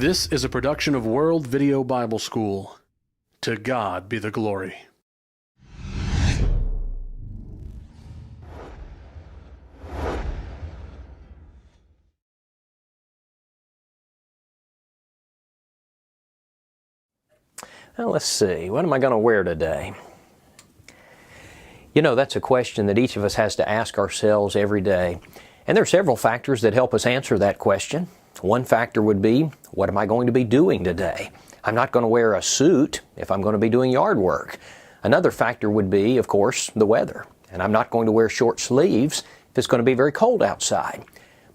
This is a production of World Video Bible School. To God be the glory. Well, let's see, what am I going to wear today? You know, that's a question that each of us has to ask ourselves every day. And there are several factors that help us answer that question. One factor would be, what am I going to be doing today? I'm not going to wear a suit if I'm going to be doing yard work. Another factor would be, of course, the weather. And I'm not going to wear short sleeves if it's going to be very cold outside.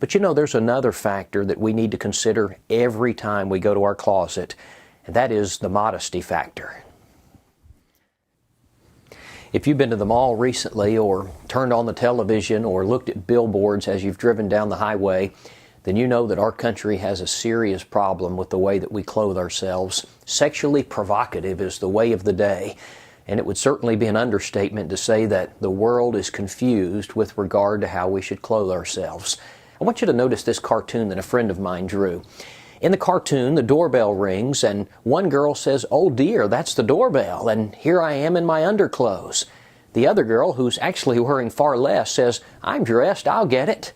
But you know, there's another factor that we need to consider every time we go to our closet, and that is the modesty factor. If you've been to the mall recently or turned on the television or looked at billboards as you've driven down the highway, then you know that our country has a serious problem with the way that we clothe ourselves. Sexually provocative is the way of the day, and it would certainly be an understatement to say that the world is confused with regard to how we should clothe ourselves. I want you to notice this cartoon that a friend of mine drew. In the cartoon, the doorbell rings, and one girl says, "Oh dear, that's the doorbell, and here I am in my underclothes." The other girl, who's actually wearing far less, says, "I'm dressed, I'll get it."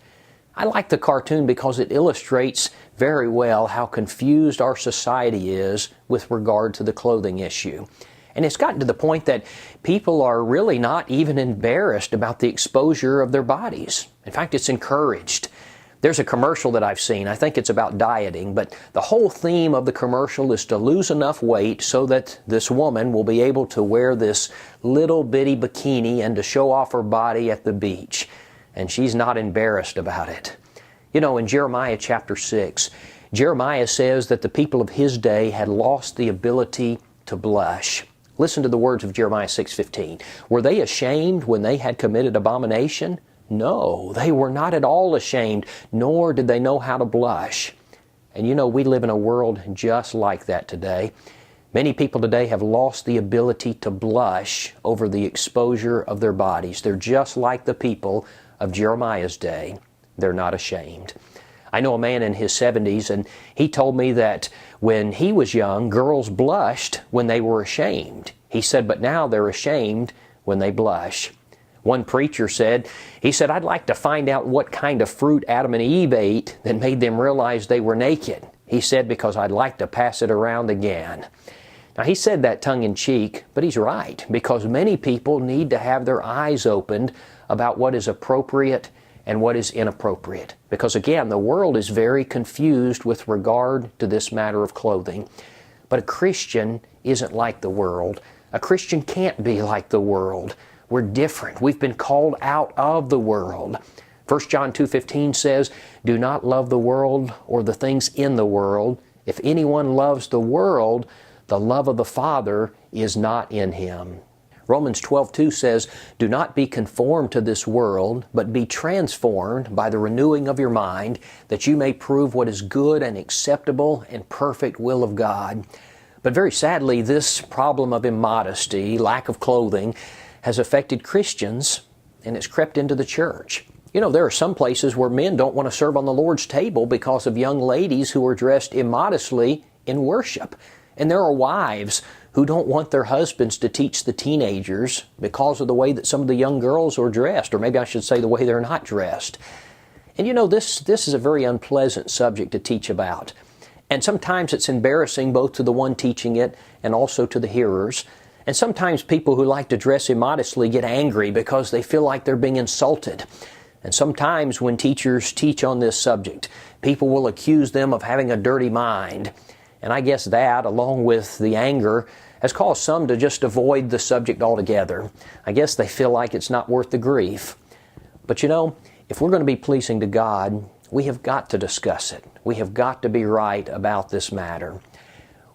I like the cartoon because it illustrates very well how confused our society is with regard to the clothing issue. And it's gotten to the point that people are really not even embarrassed about the exposure of their bodies. In fact, it's encouraged. There's a commercial that I've seen, I think it's about dieting, but the whole theme of the commercial is to lose enough weight so that this woman will be able to wear this little bitty bikini and to show off her body at the beach. And she's not embarrassed about it. You know, in Jeremiah chapter 6, Jeremiah says that the people of his day had lost the ability to blush. Listen to the words of Jeremiah 6:15. Were they ashamed when they had committed abomination? No, they were not at all ashamed, nor did they know how to blush. And you know, we live in a world just like that today. Many people today have lost the ability to blush over the exposure of their bodies. They're just like the people of Jeremiah's day. They're not ashamed. I know a man in his 70s, and he told me that when he was young, girls blushed when they were ashamed. He said, but now they're ashamed when they blush. One preacher said, I'd like to find out what kind of fruit Adam and Eve ate that made them realize they were naked. He said, because I'd like to pass it around again. Now, he said that tongue-in-cheek, but he's right, because many people need to have their eyes opened about what is appropriate and what is inappropriate. Because again, the world is very confused with regard to this matter of clothing. But a Christian isn't like the world. A Christian can't be like the world. We're different. We've been called out of the world. 1 John 2:15 says, "Do not love the world or the things in the world. If anyone loves the world, the love of the Father is not in him." Romans 12:2 says, "Do not be conformed to this world, but be transformed by the renewing of your mind, that you may prove what is good and acceptable and perfect will of God." But very sadly, this problem of immodesty, lack of clothing, has affected Christians, and it's crept into the church. You know, there are some places where men don't want to serve on the Lord's table because of young ladies who are dressed immodestly in worship. And there are wives who don't want their husbands to teach the teenagers because of the way that some of the young girls are dressed, or maybe I should say the way they're not dressed. And you know, this is a very unpleasant subject to teach about. And sometimes it's embarrassing both to the one teaching it and also to the hearers. And sometimes people who like to dress immodestly get angry because they feel like they're being insulted. And sometimes when teachers teach on this subject, people will accuse them of having a dirty mind. And I guess that, along with the anger, has caused some to just avoid the subject altogether. I guess they feel like it's not worth the grief. But you know, if we're going to be pleasing to God, we have got to discuss it. We have got to be right about this matter.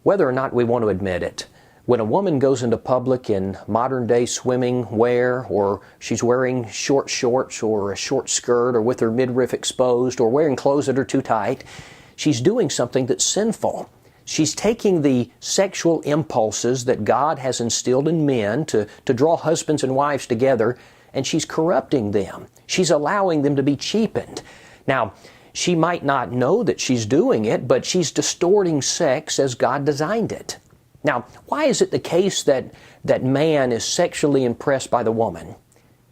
Whether or not we want to admit it, when a woman goes into public in modern-day swimming wear, or she's wearing short shorts or a short skirt, or with her midriff exposed, or wearing clothes that are too tight, she's doing something that's sinful. She's taking the sexual impulses that God has instilled in men to draw husbands and wives together, and she's corrupting them. She's allowing them to be cheapened. Now, she might not know that she's doing it, but she's distorting sex as God designed it. Now, why is it the case that man is sexually impressed by the woman?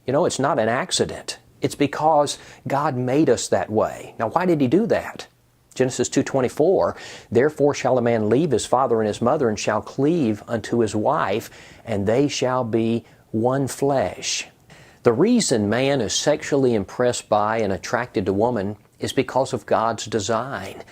You know, it's not an accident. It's because God made us that way. Now, why did He do that? Genesis 2:24, therefore shall a man leave his father and his mother, and shall cleave unto his wife, and they shall be one flesh. The reason man is sexually impressed by and attracted to woman is because of God's design.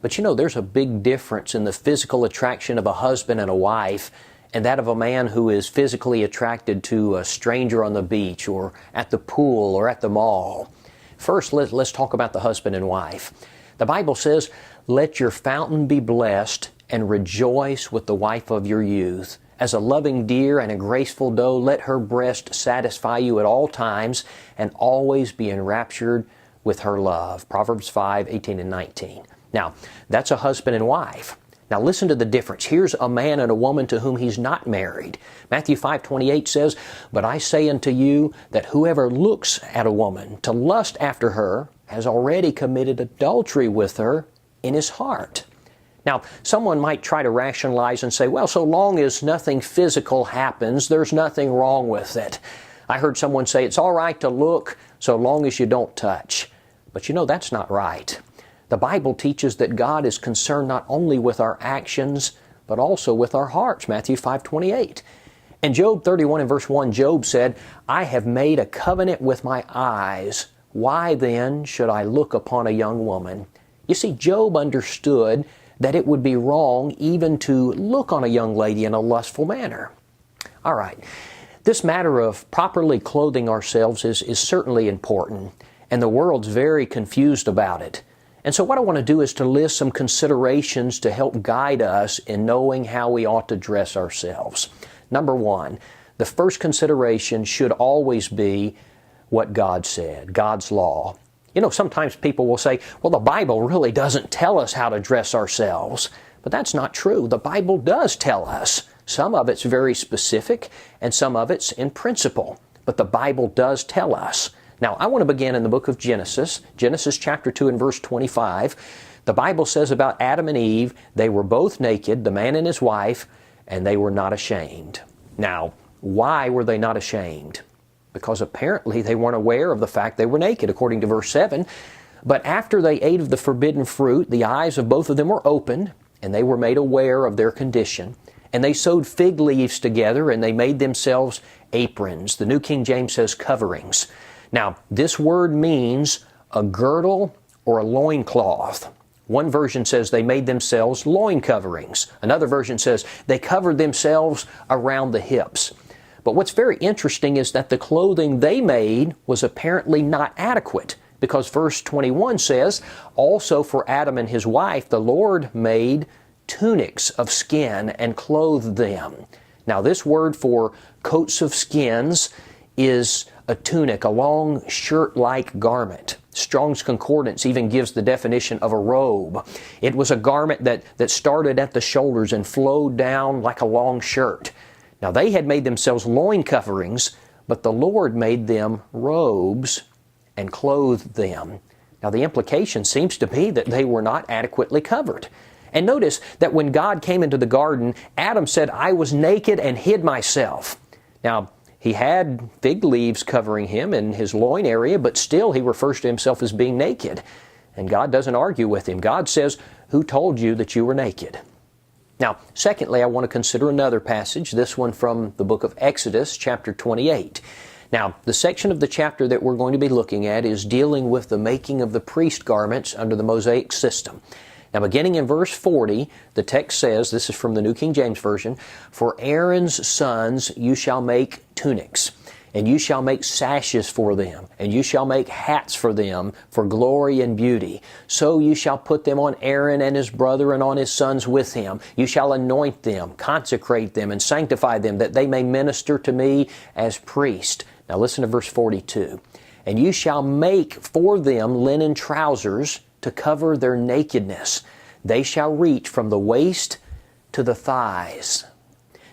But you know, there's a big difference in the physical attraction of a husband and a wife and that of a man who is physically attracted to a stranger on the beach or at the pool or at the mall. First, let's talk about the husband and wife. The Bible says, let your fountain be blessed and rejoice with the wife of your youth. As a loving deer and a graceful doe, let her breast satisfy you at all times and always be enraptured with her love. Proverbs 5:18 and 19. Now, that's a husband and wife. Now listen to the difference. Here's a man and a woman to whom he's not married. Matthew 5:28 says, but I say unto you that whoever looks at a woman to lust after her has already committed adultery with her in his heart. Now, someone might try to rationalize and say, well, so long as nothing physical happens, there's nothing wrong with it. I heard someone say it's all right to look so long as you don't touch. But you know, that's not right. The Bible teaches that God is concerned not only with our actions, but also with our hearts. Matthew 5:28. In Job 31 and verse 1, Job said, I have made a covenant with my eyes. Why then should I look upon a young woman? You see, Job understood that it would be wrong even to look on a young lady in a lustful manner. All right, this matter of properly clothing ourselves is certainly important, and the world's very confused about it. And so what I want to do is to list some considerations to help guide us in knowing how we ought to dress ourselves. Number one, the first consideration should always be what God said, God's law. You know, sometimes people will say, well, the Bible really doesn't tell us how to dress ourselves. But that's not true. The Bible does tell us. Some of it's very specific, and some of it's in principle. But the Bible does tell us. Now, I want to begin in the book of Genesis, Genesis chapter 2 and verse 25. The Bible says about Adam and Eve, they were both naked, the man and his wife, and they were not ashamed. Now, why were they not ashamed? Because apparently they weren't aware of the fact they were naked, according to verse 7. But after they ate of the forbidden fruit, the eyes of both of them were opened, and they were made aware of their condition. And they sewed fig leaves together, and they made themselves aprons. The New King James says coverings. Now, this word means a girdle or a loincloth. One version says they made themselves loin coverings. Another version says they covered themselves around the hips. But what's very interesting is that the clothing they made was apparently not adequate, because verse 21 says, also for Adam and his wife, the Lord made tunics of skin and clothed them. Now, this word for coats of skins is a tunic, a long shirt-like garment. Strong's Concordance even gives the definition of a robe. It was a garment that started at the shoulders and flowed down like a long shirt. Now, they had made themselves loin coverings, but the Lord made them robes and clothed them. Now, the implication seems to be that they were not adequately covered. And notice that when God came into the garden, Adam said, I was naked and hid myself. Now, he had fig leaves covering him in his loin area, but still he refers to himself as being naked. And God doesn't argue with him. God says, who told you that you were naked? Now, secondly, I want to consider another passage, this one from the book of Exodus, chapter 28. Now, the section of the chapter that we're going to be looking at is dealing with the making of the priest garments under the Mosaic system. Now, beginning in verse 40, the text says, this is from the New King James Version, for Aaron's sons you shall make tunics, and you shall make sashes for them, and you shall make hats for them for glory and beauty. So you shall put them on Aaron and his brother and on his sons with him. You shall anoint them, consecrate them, and sanctify them, that they may minister to me as priests. Now listen to verse 42. And you shall make for them linen trousers to cover their nakedness. They shall reach from the waist to the thighs.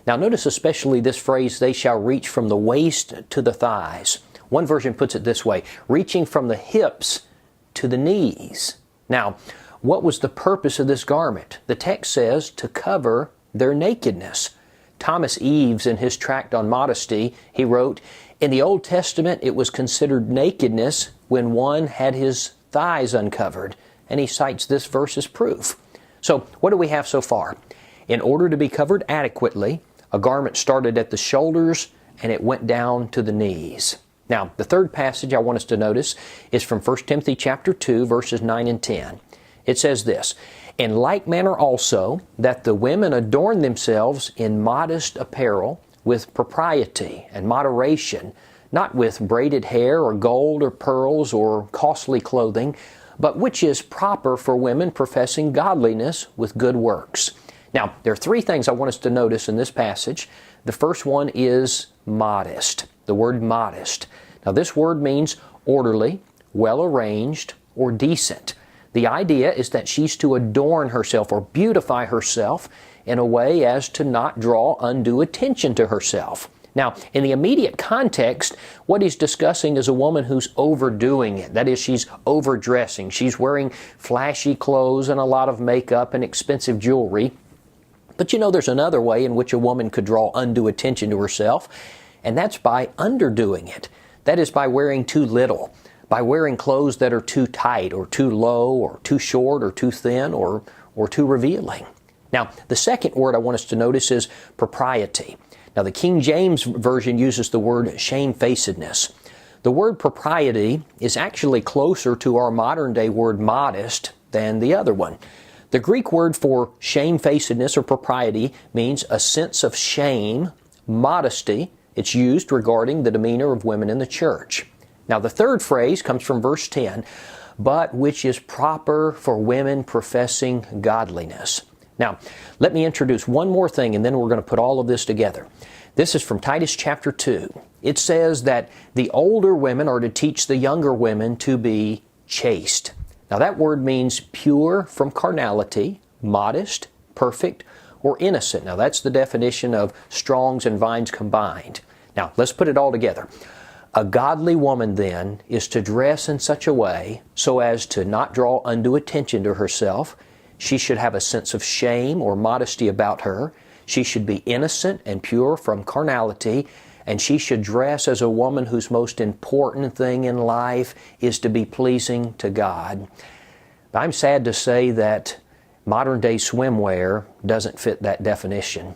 Now notice especially this phrase, they shall reach from the waist to the thighs. One version puts it this way, reaching from the hips to the knees. Now, what was the purpose of this garment? The text says to cover their nakedness. Thomas Eves, in his tract on modesty, he wrote, "In the Old Testament it was considered nakedness when one had his thighs uncovered." And he cites this verse as proof. So, what do we have so far? In order to be covered adequately, a garment started at the shoulders and it went down to the knees. Now, the third passage I want us to notice is from 1 Timothy chapter 2, verses 9 and 10. It says this, "In like manner also, that the women adorn themselves in modest apparel, with propriety and moderation, not with braided hair or gold or pearls or costly clothing, but which is proper for women professing godliness with good works." Now, there are three things I want us to notice in this passage. The first one is modest, the word modest. Now, this word means orderly, well-arranged, or decent. The idea is that she's to adorn herself or beautify herself in a way as to not draw undue attention to herself. Now, in the immediate context, what he's discussing is a woman who's overdoing it. That is, she's overdressing. She's wearing flashy clothes and a lot of makeup and expensive jewelry. But you know, there's another way in which a woman could draw undue attention to herself, and that's by underdoing it. That is, by wearing too little, by wearing clothes that are too tight or too low or too short or too thin or too revealing. Now, the second word I want us to notice is propriety. Now, the King James Version uses the word shamefacedness. The word propriety is actually closer to our modern-day word modest than the other one. The Greek word for shamefacedness or propriety means a sense of shame, modesty. It's used regarding the demeanor of women in the church. Now, the third phrase comes from verse 10, "but which is proper for women professing godliness." Now, let me introduce one more thing, and then we're going to put all of this together. This is from Titus chapter 2. It says that the older women are to teach the younger women to be chaste. Now, that word means pure from carnality, modest, perfect, or innocent. Now, that's the definition of Strong's and Vine's combined. Now, let's put it all together. A godly woman, then, is to dress in such a way so as to not draw undue attention to herself. She should have a sense of shame or modesty about her. She should be innocent and pure from carnality, and she should dress as a woman whose most important thing in life is to be pleasing to God. I'm sad to say that modern-day swimwear doesn't fit that definition.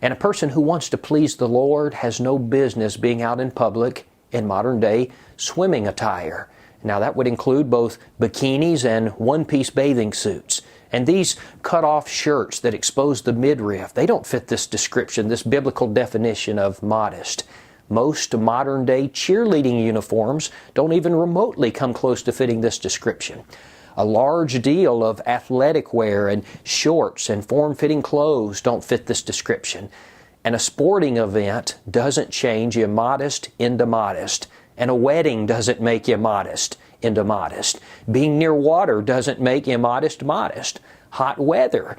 And a person who wants to please the Lord has no business being out in public in modern-day swimming attire. Now, that would include both bikinis and one-piece bathing suits. And these cut-off shirts that expose the midriff, they don't fit this description, this biblical definition of modest. Most modern-day cheerleading uniforms don't even remotely come close to fitting this description. A large deal of athletic wear and shorts and form-fitting clothes don't fit this description. And a sporting event doesn't change immodest into modest. And a wedding doesn't make immodest into modest. Being near water doesn't make immodest modest. Hot weather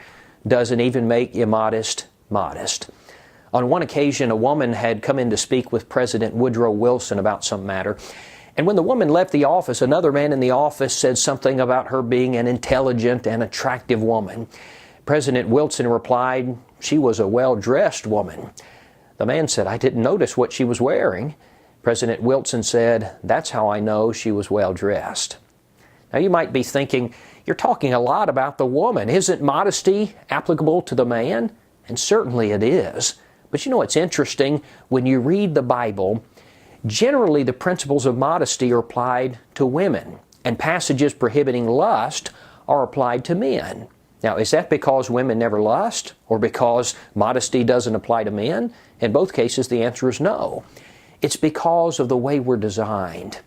doesn't even make immodest modest. On one occasion, a woman had come in to speak with President Woodrow Wilson about some matter. And when the woman left the office, another man in the office said something about her being an intelligent and attractive woman. President Wilson replied, "She was a well-dressed woman." The man said, "I didn't notice what she was wearing." President Wilson said, "That's how I know she was well-dressed." Now, you might be thinking, you're talking a lot about the woman. Isn't modesty applicable to the man? And certainly it is. But you know, it's interesting, when you read the Bible, generally the principles of modesty are applied to women, and passages prohibiting lust are applied to men. Now, is that because women never lust, or because modesty doesn't apply to men? In both cases, the answer is no. It's because of the way we're designed.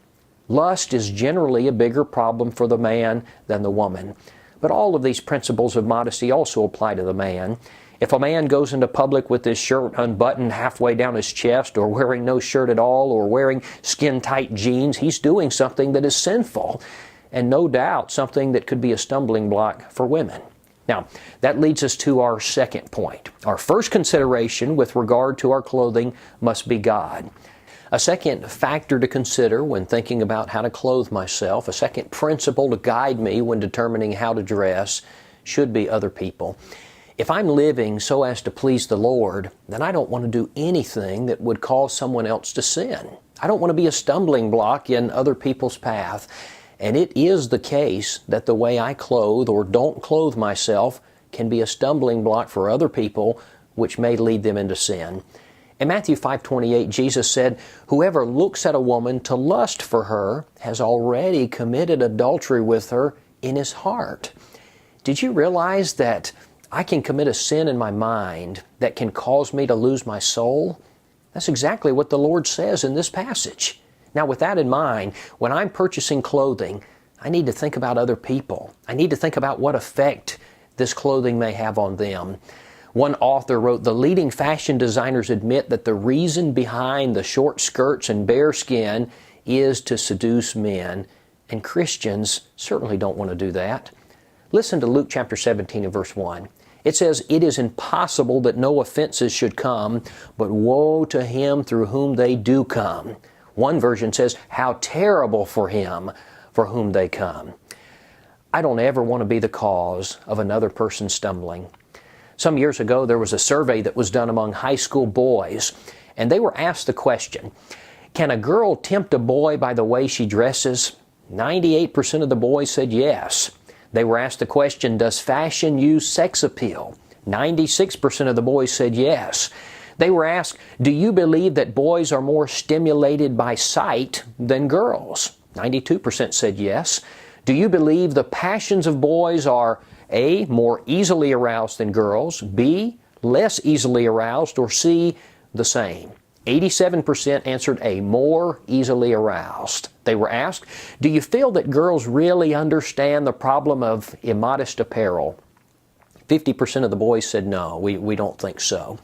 Lust is generally a bigger problem for the man than the woman. But all of these principles of modesty also apply to the man. If a man goes into public with his shirt unbuttoned halfway down his chest, or wearing no shirt at all, or wearing skin-tight jeans, he's doing something that is sinful, and no doubt something that could be a stumbling block for women. Now, that leads us to our second point. Our first consideration with regard to our clothing must be God. A second factor to consider when thinking about how to clothe myself, a second principle to guide me when determining how to dress, should be other people. If I'm living so as to please the Lord, then I don't want to do anything that would cause someone else to sin. I don't want to be a stumbling block in other people's path. And it is the case that the way I clothe or don't clothe myself can be a stumbling block for other people, which may lead them into sin. In Matthew 5:28, Jesus said, "Whoever looks at a woman to lust for her has already committed adultery with her in his heart." Did you realize that I can commit a sin in my mind that can cause me to lose my soul? That's exactly what the Lord says in this passage. Now, with that in mind, when I'm purchasing clothing, I need to think about other people. I need to think about what effect this clothing may have on them. One author wrote, "The leading fashion designers admit that the reason behind the short skirts and bare skin is to seduce men, and Christians certainly don't want to do that." Listen to Luke chapter 17 and verse 1. It says, "It is impossible that no offenses should come, but woe to him through whom they do come." One version says, "How terrible for him for whom they come." I don't ever want to be the cause of another person stumbling. Some years ago, there was a survey that was done among high school boys, and they were asked the question, "Can a girl tempt a boy by the way she dresses?" 98% of the boys said yes. They were asked the question, "Does fashion use sex appeal?" 96% of the boys said yes. They were asked, "Do you believe that boys are more stimulated by sight than girls?" 92% said yes. "Do you believe the passions of boys are A, more easily aroused than girls, B, less easily aroused, or C, the same?" 87% answered A, more easily aroused. They were asked, "Do you feel that girls really understand the problem of immodest apparel?" 50% of the boys said no, we don't think so.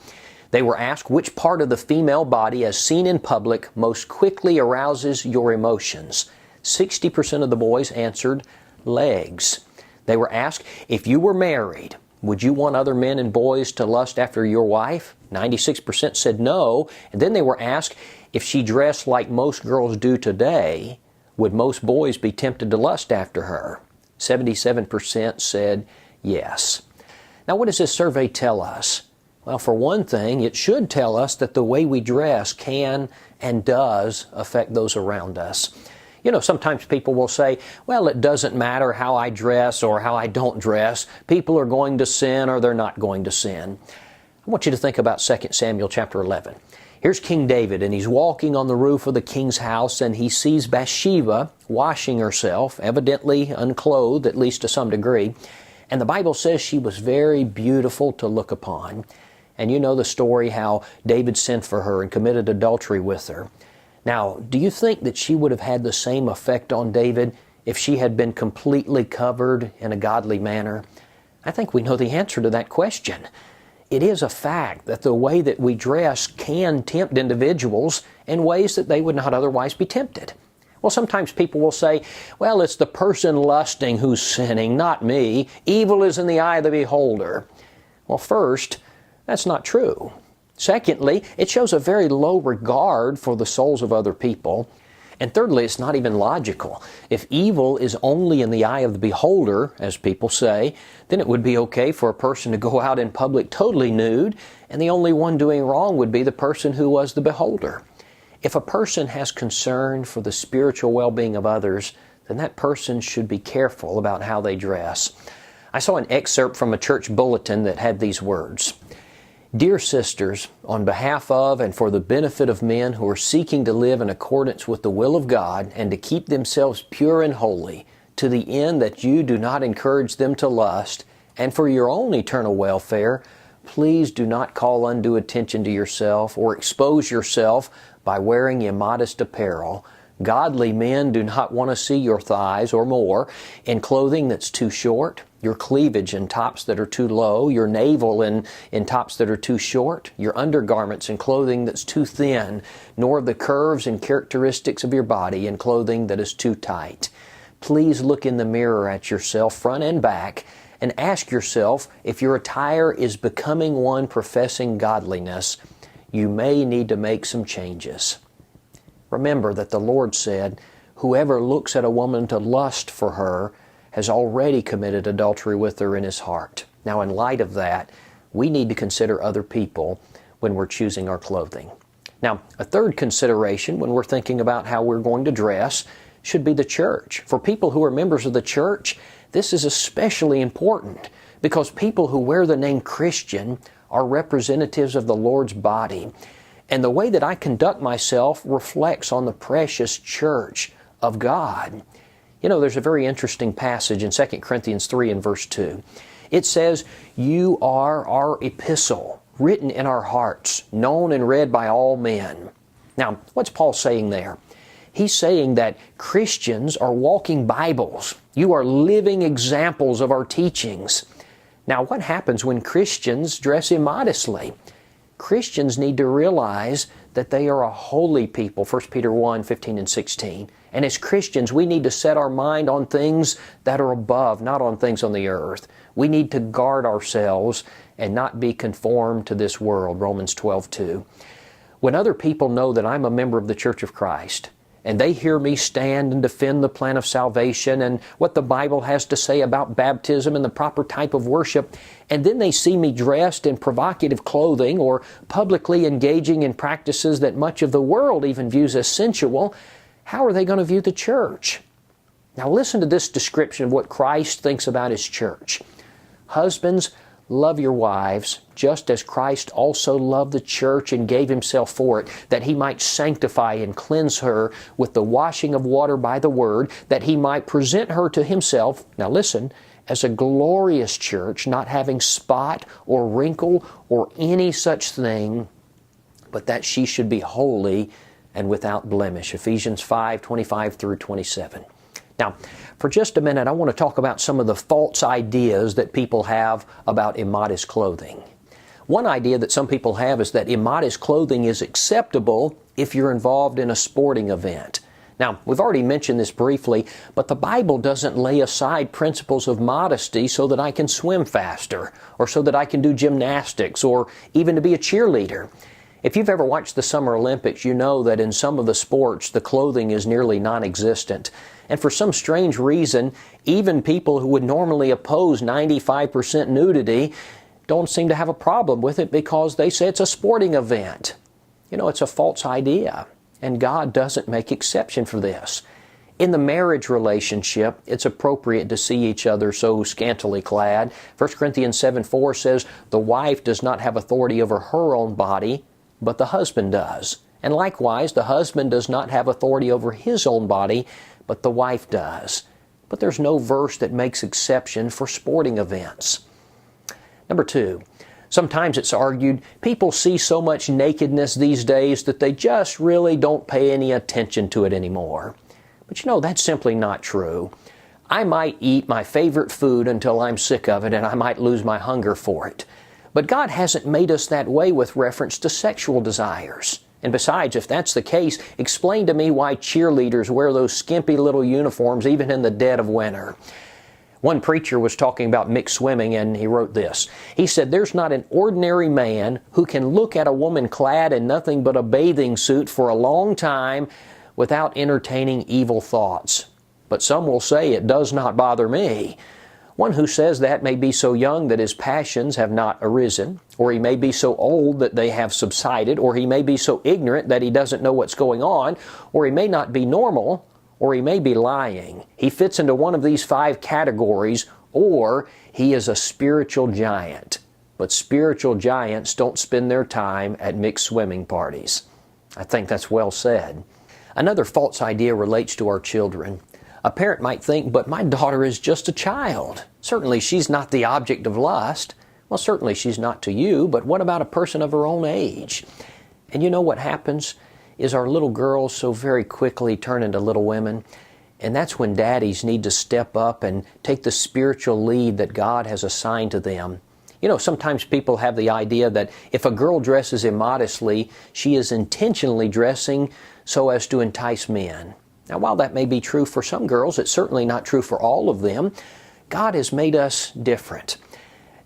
They were asked, "Which part of the female body as seen in public most quickly arouses your emotions?" 60% of the boys answered legs. They were asked, "If you were married, would you want other men and boys to lust after your wife?" 96% said no. And then they were asked, "If she dressed like most girls do today, would most boys be tempted to lust after her?" 77% said yes. Now, what does this survey tell us? Well, for one thing, it should tell us that the way we dress can and does affect those around us. You know, sometimes people will say, "Well, it doesn't matter how I dress or how I don't dress. People are going to sin or they're not going to sin." I want you to think about 2 Samuel chapter 11. Here's King David, and he's walking on the roof of the king's house, and he sees Bathsheba washing herself, evidently unclothed, at least to some degree. And the Bible says she was very beautiful to look upon. And you know the story how David sent for her and committed adultery with her. Now, do you think that she would have had the same effect on David if she had been completely covered in a godly manner? I think we know the answer to that question. It is a fact that the way that we dress can tempt individuals in ways that they would not otherwise be tempted. Well, sometimes people will say, "Well, it's the person lusting who's sinning, not me. Evil is in the eye of the beholder." Well, first, that's not true. Secondly, it shows a very low regard for the souls of other people. And thirdly, it's not even logical. If evil is only in the eye of the beholder, as people say, then it would be okay for a person to go out in public totally nude, and the only one doing wrong would be the person who was the beholder. If a person has concern for the spiritual well-being of others, then that person should be careful about how they dress. I saw an excerpt from a church bulletin that had these words: "Dear sisters, on behalf of and for the benefit of men who are seeking to live in accordance with the will of God and to keep themselves pure and holy, to the end that you do not encourage them to lust, and for your own eternal welfare, please do not call undue attention to yourself or expose yourself by wearing immodest apparel. Godly men do not want to see your thighs or more in clothing that's too short, your cleavage in tops that are too low, your navel in tops that are too short, your undergarments in clothing that's too thin, nor the curves and characteristics of your body in clothing that is too tight. Please look in the mirror at yourself, front and back, and ask yourself if your attire is becoming one professing godliness. You may need to make some changes." Remember that the Lord said, "Whoever looks at a woman to lust for her has already committed adultery with her in his heart." Now, in light of that, we need to consider other people when we're choosing our clothing. Now, a third consideration when we're thinking about how we're going to dress should be the church. For people who are members of the church, this is especially important because people who wear the name Christian are representatives of the Lord's body. And the way that I conduct myself reflects on the precious church of God. You know, there's a very interesting passage in 2 Corinthians 3 and verse 2. It says, "You are our epistle, written in our hearts, known and read by all men." Now, what's Paul saying there? He's saying that Christians are walking Bibles. You are living examples of our teachings. Now, what happens when Christians dress immodestly? Christians need to realize that they are a holy people, 1 Peter 1, 15 and 16. And as Christians, we need to set our mind on things that are above, not on things on the earth. We need to guard ourselves and not be conformed to this world, Romans 12:2. When other people know that I'm a member of the Church of Christ, and they hear me stand and defend the plan of salvation and what the Bible has to say about baptism and the proper type of worship, and then they see me dressed in provocative clothing or publicly engaging in practices that much of the world even views as sensual, how are they going to view the church? Now listen to this description of what Christ thinks about His church. "Husbands, love your wives, just as Christ also loved the church and gave Himself for it, that He might sanctify and cleanse her with the washing of water by the Word, that He might present her to Himself," now listen, "as a glorious church, not having spot or wrinkle or any such thing, but that she should be holy and without blemish." Ephesians 5:25 through 27. Now, for just a minute, I want to talk about some of the false ideas that people have about immodest clothing. One idea that some people have is that immodest clothing is acceptable if you're involved in a sporting event. Now, we've already mentioned this briefly, but the Bible doesn't lay aside principles of modesty so that I can swim faster, or so that I can do gymnastics, or even to be a cheerleader. If you've ever watched the Summer Olympics, you know that in some of the sports, the clothing is nearly non-existent. And for some strange reason, even people who would normally oppose 95% nudity don't seem to have a problem with it because they say it's a sporting event. You know, it's a false idea, and God doesn't make exception for this. In the marriage relationship, it's appropriate to see each other so scantily clad. 1 Corinthians 7:4 says, "The wife does not have authority over her own body, but the husband does. And likewise, the husband does not have authority over his own body, but the wife does." But there's no verse that makes exception for sporting events. Number two, sometimes it's argued people see so much nakedness these days that they just really don't pay any attention to it anymore. But you know, that's simply not true. I might eat my favorite food until I'm sick of it, and I might lose my hunger for it. But God hasn't made us that way with reference to sexual desires. And besides, if that's the case, explain to me why cheerleaders wear those skimpy little uniforms even in the dead of winter. One preacher was talking about mixed swimming, and he wrote this. He said, "There's not an ordinary man who can look at a woman clad in nothing but a bathing suit for a long time without entertaining evil thoughts. But some will say, 'It does not bother me.' One who says that may be so young that his passions have not arisen, or he may be so old that they have subsided, or he may be so ignorant that he doesn't know what's going on, or he may not be normal, or he may be lying. He fits into one of these 5 categories, or he is a spiritual giant. But spiritual giants don't spend their time at mixed swimming parties." I think that's well said. Another false idea relates to our children. A parent might think, "But my daughter is just a child. Certainly she's not the object of lust." Well, certainly she's not to you, but what about a person of her own age? And you know what happens is our little girls so very quickly turn into little women, and that's when daddies need to step up and take the spiritual lead that God has assigned to them. You know, sometimes people have the idea that if a girl dresses immodestly, she is intentionally dressing so as to entice men. Now, while that may be true for some girls, it's certainly not true for all of them. God has made us different.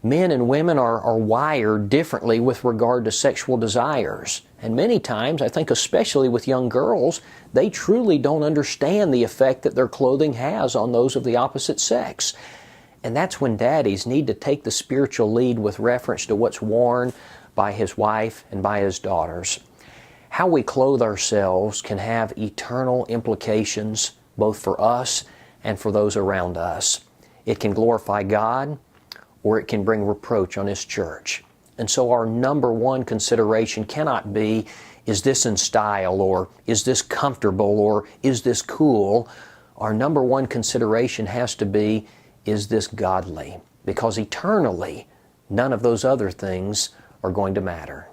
Men and women are wired differently with regard to sexual desires. And many times, I think especially with young girls, they truly don't understand the effect that their clothing has on those of the opposite sex. And that's when daddies need to take the spiritual lead with reference to what's worn by his wife and by his daughters. How we clothe ourselves can have eternal implications both for us and for those around us. It can glorify God, or it can bring reproach on His church. And so our number one consideration cannot be, is this in style, or is this comfortable, or is this cool? Our number one consideration has to be, is this godly? Because eternally, none of those other things are going to matter.